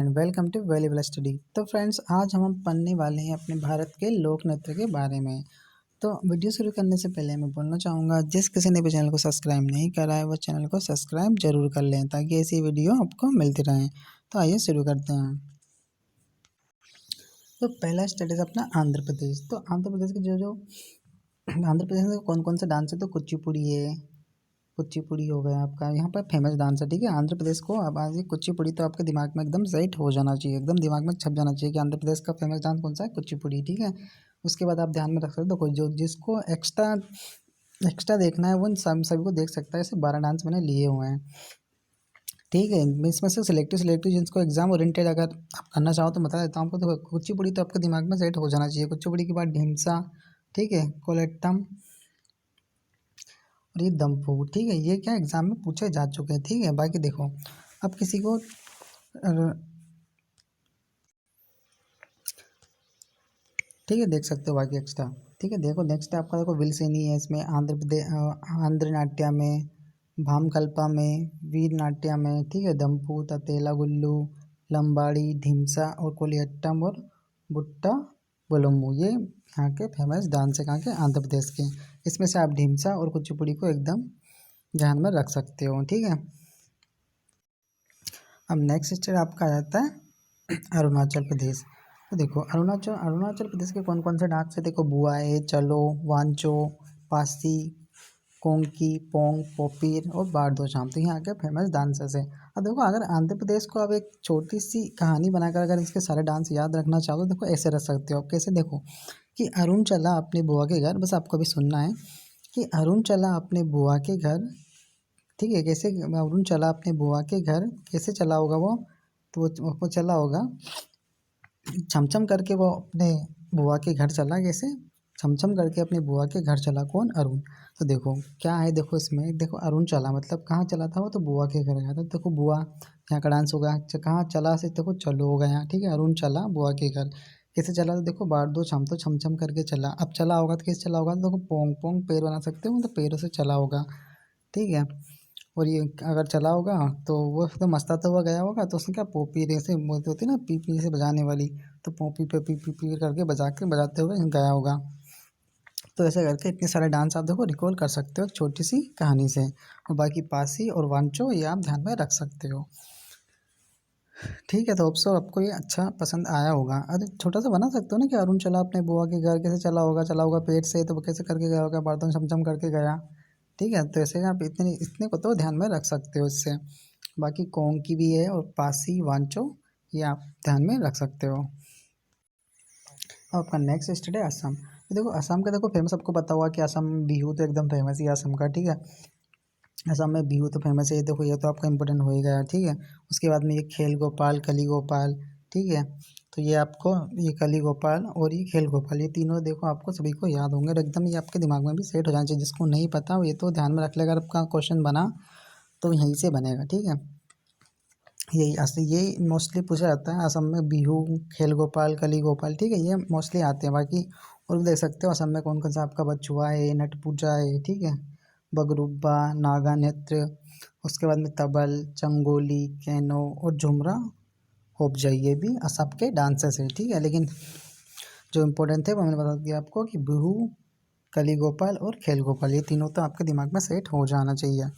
And welcome to valuable study. तो friends, आज हम पढ़ने वाले हैं अपने भारत के लोक नृत्य के बारे में। तो वीडियो शुरू करने से पहले मैं बोलना चाहूँगा, जिस किसी ने भी चैनल को सब्सक्राइब नहीं करा है वो चैनल को सब्सक्राइब जरूर कर लें ताकि ऐसी वीडियो आपको मिलती रहें। तो आइए शुरू करते हैं। तो पहला स्टेट है अपना आंध्र प्रदेश। तो आंध्र प्रदेश के जो आंध्र प्रदेश में कौन कौन से डांस है, तो कुचिपुड़ी है। कुचिपुड़ी हो गया आपका यहाँ पर फेमस डांस है, ठीक है। आंध्र प्रदेश को अब आज कुचिपुड़ी तो आपके दिमाग में एकदम सेट हो जाना चाहिए, एकदम दिमाग में छप जाना चाहिए कि आंध्र प्रदेश का फेमस डांस कौन सा है, कुचिपुड़ी, ठीक है। उसके बाद आप ध्यान में रख सकते हो, कोई जो जिसको एक्स्ट्रा एक्स्ट्रा देखना है वो इन सभी को देख सकता है। ऐसे 12 डांस मैंने लिए हुए हैं, ठीक है। इसमें से सिलेक्टिव जिनको एग्जाम ओरिएंटेड अगर आप करना चाहो तो बता देता हूँ आपको। तो कुचिपुड़ी तो आपके दिमाग में सेट हो जाना चाहिए। कुचिपुड़ी के बाद ढिमसा, ठीक है, कोलेट्टम और ये दम्पू, ठीक है। ये क्या एग्जाम में पूछे जा चुके हैं, ठीक है। बाकी देखो, अब किसी को ठीक है देख सकते हो बाकी एक्स्ट्रा, ठीक है। देखो नेक्स्ट आपका देखो विल्सेनी है इसमें, आंध्र प्रदेश आंध्र नाट्य में, भामकल्पा में, वीर नाट्य में, ठीक है। दम्पू, ततेला गुल्लू, लंबाड़ी, ढिमसा और कोलियट्टम और बुट्टा बोलम्बू, ये यहाँ के फेमस डांस है, कहाँ के, आंध्र प्रदेश के। इसमें से आप ढिमसा और कुचिपुड़ी को एकदम ध्यान में रख सकते हो, ठीक है। अब नेक्स्ट स्टेट आपका आ जाता है अरुणाचल प्रदेश। तो देखो अरुणाचल प्रदेश के कौन कौन से डांस है, देखो बुआए, चलो, वांचो, पासी, कोंकी, पोंग, पोपीर और बारदोशाम, तो यहाँ के फेमस डांसर्स है। अब देखो, अगर आंध्र प्रदेश को आप एक छोटी सी कहानी बनाकर अगर इसके सारे डांस याद रखना चाहो तो देखो ऐसे रख सकते हो आप। कैसे, देखो कि अरुण चला अपने बुआ के घर, बस आपको भी सुनना है कि अरुण चला अपने बुआ के घर, ठीक है। कैसे अरुण चला अपने बुआ के घर, कैसे चला होगा वो, तो वो चला होगा छमछम करके, वो अपने बुआ के घर चला। कैसे, छमछम करके अपने बुआ के घर चला, कौन, अरुण। तो देखो क्या है, देखो इसमें देखो अरुण चला मतलब कहाँ चला था वो, तो बुआ के घर गया था। देखो बुआ यहाँ का डांस होगा, कहाँ चला से देखो चलो हो गया, ठीक है। अरुण चला बुआ के घर, कैसे चला, तो देखो बार दो छम, तो छमछम करके चला। अब चला होगा तो कैसे चला होगा, तो देखो पोंग पोंग पैर बना सकते हो, मतलब पैरों से चला होगा, ठीक है। और ये अगर चला होगा तो वो तो मस्ताता हुआ गया होगा, तो उसने क्या पोपी जैसे बोलते होती है ना, पी पी से बजाने वाली, तो पोपी पे पी पी पी करके बजाते हुए गया होगा। तो ऐसे करके इतने सारे डांस आप देखो रिकॉल कर सकते हो एक छोटी सी कहानी से। और बाकी पासी और वांचो ये आप ध्यान में रख सकते हो, ठीक है। तो अफसो आपको ये अच्छा पसंद आया होगा। अरे छोटा सा बना सकते हो ना कि अरुण चला अपने बुआ के घर, कैसे चला होगा पेट से, तो वो कैसे करके गया होगा, बर्तन चमचम करके गया, ठीक है। तो ऐसे आप इतने इतने को तो ध्यान में रख सकते हो इससे। बाकी कोंग की भी है और पासी वांचो, ये आप ध्यान में रख सकते हो। अब आपका नेक्स्ट स्टेट है असम। तो देखो असम का देखो फेमस, आपको पता हुआ कि असम में बिहू तो एकदम फेमस ही है असम का, ठीक है। असम में बिहू तो फेमस है, ये देखो ये तो आपका इंपॉर्टेंट हो ही गया, ठीक है। उसके बाद में ये खेल गोपाल, कली गोपाल, ठीक है। तो ये आपको ये कली गोपाल और ये खेल गोपाल, ये तीनों देखो आपको सभी को याद होंगे और एकदम ये आपके दिमाग में भी सेट हो जाना चाहिए। जिसको नहीं पता वो ये तो ध्यान में रख लेगा, अगर आपका क्वेश्चन बना तो यहीं से बनेगा, ठीक है। यही मोस्टली पूछा जाता है असम में, बिहू, खेल गोपाल, कली गोपाल, ठीक है, ये मोस्टली आते हैं। बाकी और भी देख सकते हो असम में कौन कौन सा आपका बछुआ है, नट पूजा है, ठीक है, बगरुब्बा, नागा नृत्य, उसके बाद में तबल, चंगोली, कैनो और झुमरा होपजाई, ये भी असम के डांसेस है, ठीक है। लेकिन जो इम्पोर्टेंट थे वो मैंने बता दिया आपको कि बिहू, कली गोपाल और खेल गोपाल, ये तीनों तो आपके दिमाग में सेट हो जाना चाहिए,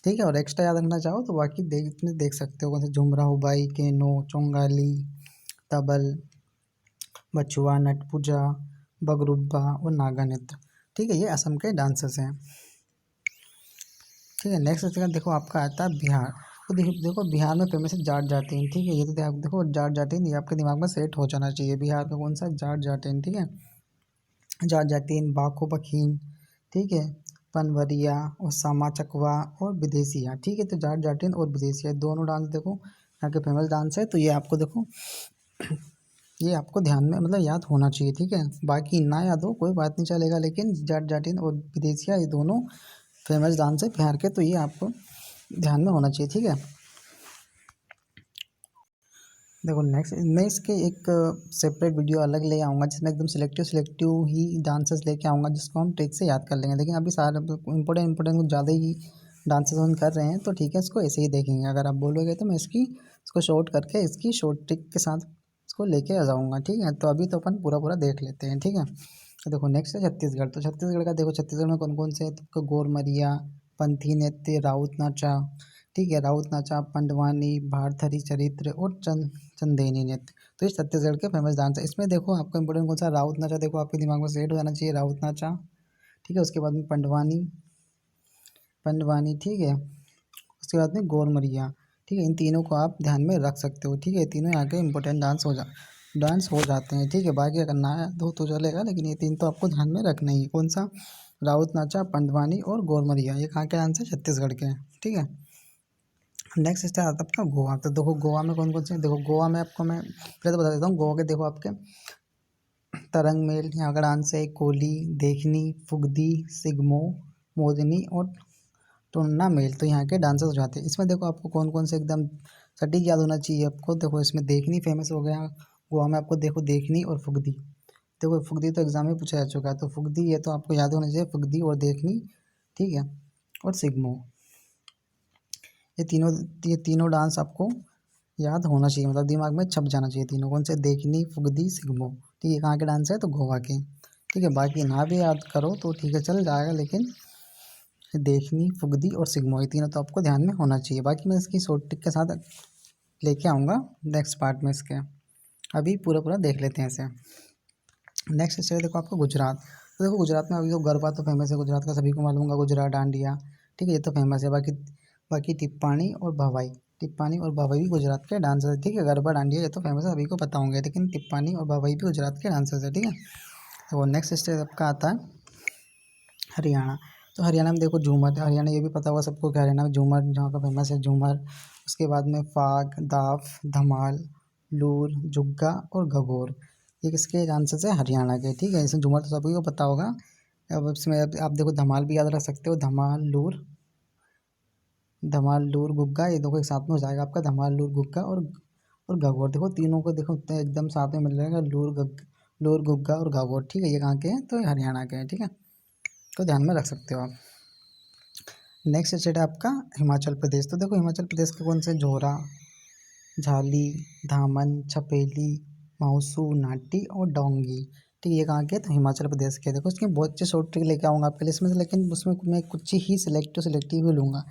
ठीक है। और एक्स्ट्रा याद रखना चाहो तो बाकी देख सकते हो, जैसे झुमरा, हुबाई, केनो, चोंगाली, तबल, बछुआ, नटपूजा, बगरुब्बा और नागा नृत्य, ठीक है, ये असम के डांसेस हैं, ठीक है। नेक्स्ट जगह देखो आपका आता है बिहार। तो देखो बिहार में फेमस है जाट जाटिन, ठीक है। ये तो देखो जाट जाटिन ये आपके दिमाग में सेट हो जाना चाहिए। बिहार का कौन सा, जाट जाटिन, ठीक है। जाट जाटिन, बाको बखीन, ठीक है, पनवरिया और सामा चकवा और विदेशिया, ठीक है। तो जाट जाटिन और विदेशिया दोनों डांस देखो यहाँ के फेमस डांस है। तो ये आपको देखो ये आपको ध्यान में मतलब याद होना चाहिए, ठीक है। बाकी ना याद हो कोई बात नहीं चलेगा, लेकिन जाट जाटिन और विदेशिया ये दोनों फेमस डांस है बिहार के, तो ये आपको ध्यान में होना चाहिए, ठीक है। देखो नेक्स्ट मैं इसके एक सेपरेट वीडियो अलग ले आऊँगा जिसमें एकदम सिलेक्टिव ही डांसेस लेके आऊँगा, जिसको हम ट्रिक से याद कर लेंगे। लेकिन अभी सारे इंपॉर्टेंट कुछ ज़्यादा ही डांसेस हम कर रहे हैं, तो ठीक है इसको ऐसे ही देखेंगे। अगर आप बोलोगे तो मैं इसकी इसको शॉर्ट करके इसकी शॉर्ट ट्रिक के साथ इसको लेके आ जाऊँगा, ठीक है। तो अभी तो अपन पूरा पूरा देख लेते हैं, ठीक है। तो देखो नेक्स्ट है छत्तीसगढ़। तो छत्तीसगढ़ का देखो, छत्तीसगढ़ में कौन कौन से है, तो गोरमरिया, पंथी नृत्य, राउत नाचा, ठीक है, राउत नाचा, पंडवानी, भारथरी चरित्र और चंदेनी नृत्य। तो ये छत्तीसगढ़ के फेमस डांस है। इसमें देखो आपको इंपॉर्टेंट कौन सा, राउत नाचा। देखो आपके दिमाग में सेट हो जाना चाहिए राउत नाचा, ठीक है। उसके बाद में पंडवानी, पंडवानी, ठीक है। उसके बाद में गोरमरिया, ठीक है। इन तीनों को आप ध्यान में रख सकते हो, ठीक है। तीनों यहाँ के इंपॉर्टेंट डांस हो जाते हैं, ठीक है। बाकी अगर ना दो तो चलेगा, लेकिन ये तीन तो आपको ध्यान में रखना ही है। कौन सा, राउत नाचा, पंडवानी और गोरमरिया, ये कहाँ के डांस है, छत्तीसगढ़ के हैं, ठीक है। नेक्स्ट स्टेप आता है आपका गोवा। तो देखो गोवा में कौन कौन से, देखो गोवा में आपको मैं पहले तो बता देता हूँ। गोवा के देखो आपके तरंग मेल यहाँ का डांस है, कोली, देखनी, फुगदी, सिग्मो, मोदिनी और टोन्ना मेल। तो यहाँ के डांसर्स हो जाते हैं। इसमें देखो आपको कौन कौन से एकदम सटीक याद होना चाहिए आपको। देखो इसमें देखनी फेमस हो गया गोवा में, आपको देखो देखनी और फुगदी। देखो फुगदी तो एग्जाम में पूछा जा चुका है, तो फुगदी ये तो आपको याद होना चाहिए, फुगदी और देखनी, ठीक है। और सिग्मो, ये तीनों डांस आपको याद होना चाहिए, मतलब दिमाग में छप जाना चाहिए तीनों। कौन से, देखनी, फुगदी, सिग्मो, ठीक है। कहाँ के डांस है, तो गोवा के, ठीक है। बाकी ना भी याद करो तो ठीक है, चल जाएगा, लेकिन देखनी, फुगदी और सिग्मो, ये तीनों तो आपको ध्यान में होना चाहिए। बाकी मैं इसकी शॉर्ट ट्रिक के साथ लेके आऊँगा नेक्स्ट पार्ट में इसके। अभी पूरा पूरा देख लेते हैं इसे। नेक्स्ट स्टेट देखो आपको गुजरात। तो देखो गुजरात में अभी तो गरबा तो फेमस है गुजरात का, सभी को मालूम होगा, गुजरात डांडिया, ठीक है, ये तो फेमस है। बाकी बाकी टिप्पाणी और भवाई, टिप्पाणी और भवाई भी गुजरात के डांसर है, ठीक है। गरबा डांडिया ये तो फेमस है, सभी को पता होंगे, लेकिन टिप्पाणी और भवाई भी गुजरात के डांसर्स है, ठीक है। तो नेक्स्ट स्टेट आपका आता है हरियाणा। तो हरियाणा में देखो झूमर, हरियाणा ये भी पता होगा सबको कि हरियाणा में झूमर जहाँ का फेमस है, झूमर। उसके बाद में फाग, दाफ, धमाल, लूर, जुग्गा और घगोर, ये किसके डांसर्स है, हरियाणा के, ठीक है। इसमें झूमर तो सभी को पता होगा। अब इसमें आप देखो धमाल भी याद रख सकते हो, धमाल, लूर, धमाल, लूर, गुग्गा, ये देखो एक साथ में हो जाएगा आपका, धमाल, लूर, गुग्गा और घगोर। देखो तीनों को देखो एकदम साथ में मिल जाएगा, लूर, गुग्गा और घगोर, ठीक है। ये कहाँ के हैं, तो ये हरियाणा के हैं, ठीक है। तो ध्यान में रख सकते हो आप। नेक्स्ट स्टेट है आपका हिमाचल प्रदेश। तो देखो हिमाचल प्रदेश के कौन से, झोरा, झाली, धामन, छपेली, माउसू, नाटी और डोंगी, ठीक है। ये कहाँ के हैं, तो हिमाचल प्रदेश के। देखो इसके बहुत अच्छे शॉर्ट ट्रिक लेके आऊँगा आपके लिए इसमें से, लेकिन उसमें मैं कुछ ही सिलेक्टिव ही लूँगा,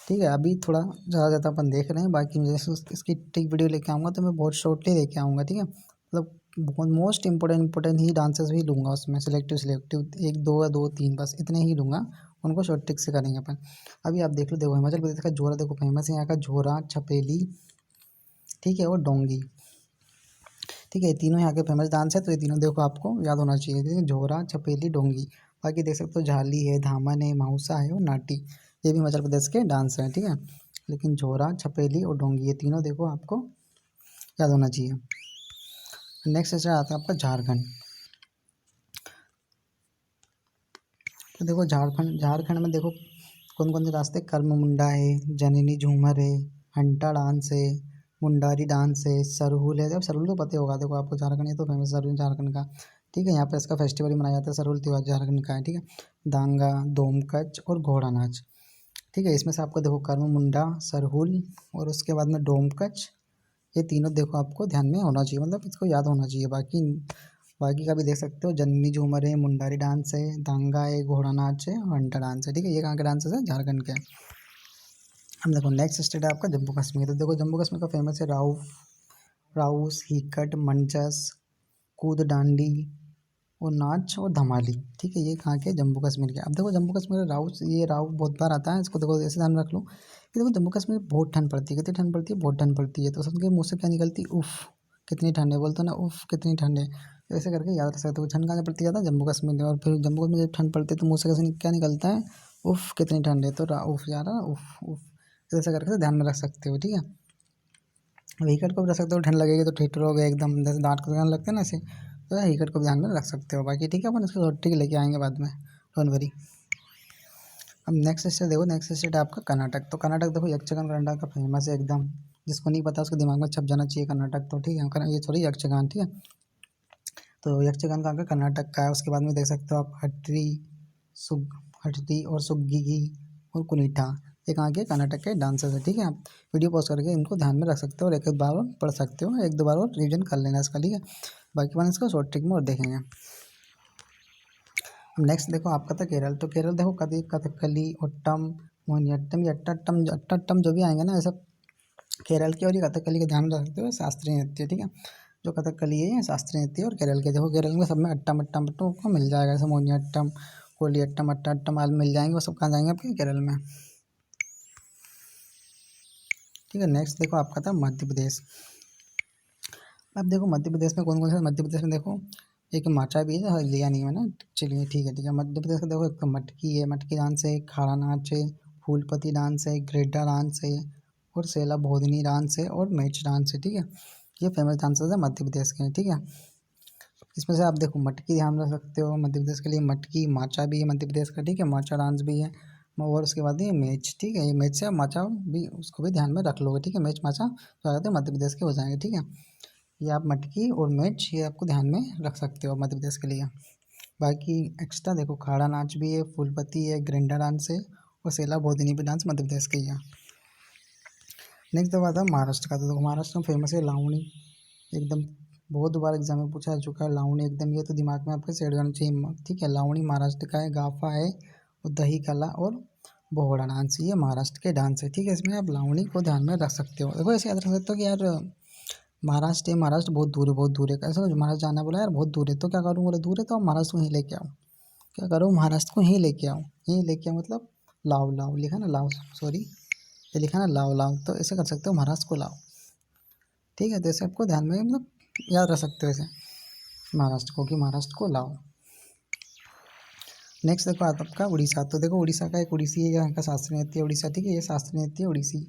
ठीक है। अभी थोड़ा ज़्यादा अपन देख रहे हैं, बाकी मैं जैसे इसकी ट्रिक वीडियो लेके आऊँगा तो मैं बहुत शॉर्टली लेके आऊँगा, ठीक है। मतलब बहुत मोस्ट इंपॉर्टेंट ही डांसर्स भी लूँगा उसमें, सिलेक्टिव एक दो या दो तीन बस इतने ही लूँगा, उनको शॉर्ट ट्रिक से करेंगे अपन। अभी आप देख लो, देखो हिमाचल प्रदेश का झोरा देखो फेमस है, यहाँ का झोरा, छपेली, ठीक है, और डोंगी, ठीक है। ये तीनों यहाँ के फेमस डांस है, तो ये तीनों देखो आपको याद होना चाहिए, ठीक है? झोरा, छपेली, डोंगी। बाकी देख सकते हो झाली है, धामन है, माउसा है और नाटी, ये भी हिमाचल प्रदेश के डांस हैं, ठीक है। लेकिन झोरा, छपेली और डोंगी ये तीनों देखो आपको याद होना चाहिए। नेक्स्ट स्टेट आता है आपका झारखंड। तो देखो झारखंड में देखो कौन कौन से रास्ते, कर्म मुंडा है, जननी झूमर है, हंटा डांस है, मुंडारी डांस है, सरहुल है। अब सरहुल तो पता ही होगा, देखो आपको झारखंड, ये तो फेमस सरहुल झारखंड का, ठीक है। यहाँ पर इसका फेस्टिवल भी मनाया जाता है, सरहुल त्योहार झारखंड का है, ठीक है। दांगा, डोमकच और घोड़ा नाच, ठीक है। इसमें से आपको देखो कर्म मुंडा, सरहुल और उसके बाद में डोमकच, ये तीनों देखो आपको ध्यान में होना चाहिए, मतलब इसको याद होना चाहिए। बाकी बाकी का भी देख सकते हो, जन्नी झूमर है, मुंडारी डांस है, दांगा है, घोड़ा नाच है और हंटा डांस है, ठीक है। ये कहाँ के डांसेस है, झारखंड के। हम देखो नेक्स्ट स्टेट है आपका जम्मू कश्मीर। तो देखो जम्मू कश्मीर का फेमस है राउस, हीकट, मंचस, कूद डांडी और नाच और धमाली, ठीक है। ये कहाँ के, जम्मू कश्मीर के। अब देखो जम्मू कश्मीर का राउस, ये राउस बहुत बार आता है, इसको देखो ऐसे ध्यान में रख लो कि देखो जम्मू कश्मीर में बहुत ठंड पड़ती है, कितनी ठंड पड़ती है, बहुत ठंड पड़ती है। तो सबके मुँह से क्या निकलती है, उफ़ कितनी ठंड है, बोलते हो ना, उफ़ कितनी ठंड है। तो ऐसे करके याद रख सकते हो, ठंड कहाँ से पड़ती है, ज़्यादा जम्मू कश्मीर में। और फिर जम्मू कश्मीर में जब ठंड पड़ती है तो मुँह से कैसे क्या निकलता है, उफ़ कितनी ठंड है। तो उफ़ जा रहा, उफ़ उफ़ ऐसे करके ध्यान में रख सकते हो, ठीक है। हीकट को भी रख सकते हो, ठंड लगेगी तो ठिठुर हो गए एकदम, जैसे दांत को ध्यान लगता है ना ऐसे, तो हीकट को भी ध्यान में रख सकते हो। बाकी ठीक है, अपन इसको ठीक लेके आएंगे बाद में, डोंट वरी। अब नेक्स्ट स्टेट देखो, नेक्स्ट स्टेट है आपका कर्नाटक। तो कर्नाटक देखो यक्षगान कर्नाटक का फेमस है एकदम, जिसको नहीं पता उसको दिमाग में छप जाना चाहिए कर्नाटक, तो ठीक है। ये सॉरी यक्षगान, ठीक है। तो यक्षगान कहाँ का, कर्नाटक का है। उसके बाद में देख सकते हो आप हटरी, सुग हटरी और सुग्गी और कुनीठा, ये कहाँ के कर्नाटक के डांसर्स है। ठीक है, आप वीडियो पॉज करके इनको ध्यान में रख सकते हो और एक बार और पढ़ सकते हो, एक दो बार और रिविजन कर लेना इसका। ठीक है, बाकी बार इसको शॉर्ट ट्रिक में और देखेंगे। अब नेक्स्ट देखो आपका था केरल। तो केरल देखो कथकली, ओट्टम, मोहिनीअट्टम, ये अट्टाट्टम जो भी आएंगे ना, ये सब केरल के और ये कथकली के ध्यान में रख सकते हो, शास्त्रीय नृत्य। ठीक है, जो कथकली है ये शास्त्रीय नृत्य और केरल के देखो, केरल में सब में अट्टम अट्टम तो को मिल जाएगा, जैसे मोहिनीअट्टम, कोलियट्टम, अट्टाट्टम आदि मिल जाएंगे। वो सब कहाँ जाएंगे आपके केरल में। ठीक है, नेक्स्ट देखो आपका था मध्य प्रदेश। अब देखो मध्य प्रदेश में कौन कौन से, मध्य प्रदेश में देखो एक माचा भी है, लिया नहीं है ना, चलिए ठीक है। मध्य प्रदेश का देखो एक तो मटकी है, मटकी डांस है, खाड़ा नाच है, फूलपति डांस है, ग्रेडा डांस है और सेला भोदनी डांस है और मैच डांस है। ठीक है, ये फेमस डांसेस है मध्य प्रदेश के। ठीक है, इसमें से आप देखो मटकी ध्यान रख सकते हो मध्य प्रदेश के लिए, मटकी, माचा भी है मध्य प्रदेश का। ठीक है, माचा डांस भी है और उसके बाद ये मैच। ठीक है, ये मैच से माचा भी, उसको भी ध्यान में रख लोगे। ठीक है, मैच माचा तो आते मध्य प्रदेश के हो जाएंगे। ठीक है, ये आप मटकी और मैच ये आपको ध्यान में रख सकते हो मध्य प्रदेश के लिए। बाकी एक्स्ट्रा देखो खाड़ा नाच भी है, फूलपति है, ग्रिंडा डांस है और सेला भोदिनी भी डांस मध्य प्रदेश के ही है। नेक्स्ट दफा आता है महाराष्ट्र का। तो देखो महाराष्ट्र में फेमस है लावणी, एकदम बहुत बार एग्जाम में पूछा जा चुका है लावणी, एकदम ये तो दिमाग में आपके सेट होना चाहिए। ठीक है, लावणी महाराष्ट्र का है, गाफा है और दही कला और बोहड़ा डांस, ये महाराष्ट्र के डांस है। ठीक है, इसमें आप लावणी को ध्यान में रख सकते हो। देखो ऐसे याद रख सकते हो कि यार महाराष्ट्र बहुत दूर है, बहुत दूर है। कैसे महाराष्ट्र जाना बोला यार बहुत दूर है, तो क्या करूँ, बोले दूर है तो महाराष्ट्र को ही लेके आओ। क्या करो, महाराष्ट्र को ही लेके आओ, यहीं लेके आओ मतलब लाओ, लाओ लिखा ना, लाओ सॉरी ये लिखा ना लाओ, लाओ तो ऐसे कर सकते हो, महाराष्ट्र को लाओ। ठीक है, तो ऐसे आपको ध्यान में मतलब याद रख सकते हो ऐसे, महाराष्ट्र को, कि महाराष्ट्र को लाओ। नेक्स्ट देखो आता आपका उड़ीसा। तो देखो उड़ीसा का एक उड़ीसी है, यहाँ का शास्त्रीय नृत्य उड़ीसा। ठीक है, ये शास्त्रीय नृत्य उड़ीसी।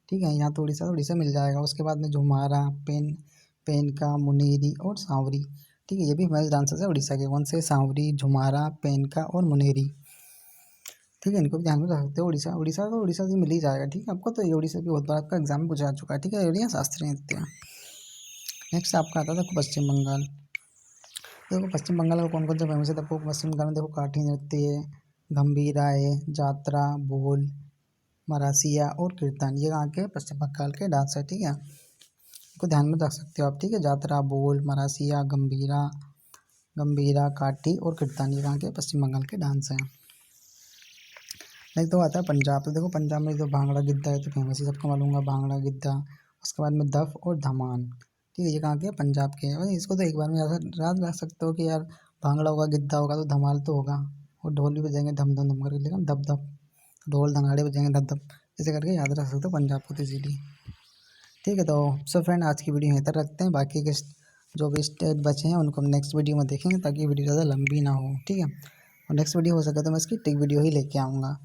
ठीक है, यहाँ तो उड़ीसा मिल जाएगा। उसके बाद में झुमारा, पेनका, मुनेरी और सांवरी। ठीक है, ये भी हमारे डांसर्स है उड़ीसा के। कौन से, सांवरी, झुमारा, पेनका और मुनेरी। ठीक है, इनको भी ध्यान में रख सकते हो। उड़ीसा से मिल ही जाएगा। ठीक है, आपको तो ये उड़ीसा भी बहुत बार आपका एग्जाम में पूछा जा चुका है। ठीक है, ये शास्त्रीय नृत्य। नेक्स्ट आपका आता था पश्चिम बंगाल। देखो पश्चिम बंगाल का कौन कौन सा फेमस है। आपको पश्चिम बंगाल में देखो काठी नृत्य है, गंभीरा है, जात्रा, बोल, मरासिया और कीर्तन, ये कहाँ के पश्चिम बंगाल के डांस है। ठीक है, इनको ध्यान में रख सकते हो आप। ठीक है, जात्रा, बोल, मरासिया, गंभीरा, काठी और कीर्तन, ये कहाँ के पश्चिम बंगाल के डांस हैं। नेक्स्ट तो आता है पंजाब। तो देखो पंजाब में जो भांगड़ा गिद्दा है तो फेमस ही सबको मालूम है, भांगड़ा गिद्दा। उसके बाद में दफ और धमान। ठीक है, ये कहाँ के हैं, पंजाब के हैं। और इसको तो एक बार में याद रख सकते हो कि यार भांगड़ा होगा, गिद्दा होगा तो धमाल तो होगा, और ढोल भी बजाएंगे धम धम धम करके, लेकिन धप धप, ढोल धनाड़े बजाएंगे धप धप, ऐसे करके याद रख सकते हो पंजाब को तो इजीली। ठीक है, तो सो फ्रेंड आज की वीडियो यहीं तक रखते हैं। बाकी के जो भी स्टेट बचे हैं उनको हम नेक्स्ट वीडियो में देखेंगे, ताकि वीडियो ज़्यादा लंबी ना हो। ठीक है, और नेक्स्ट वीडियो हो सके तो मैं इसकी टिक वीडियो ही लेके आऊँगा।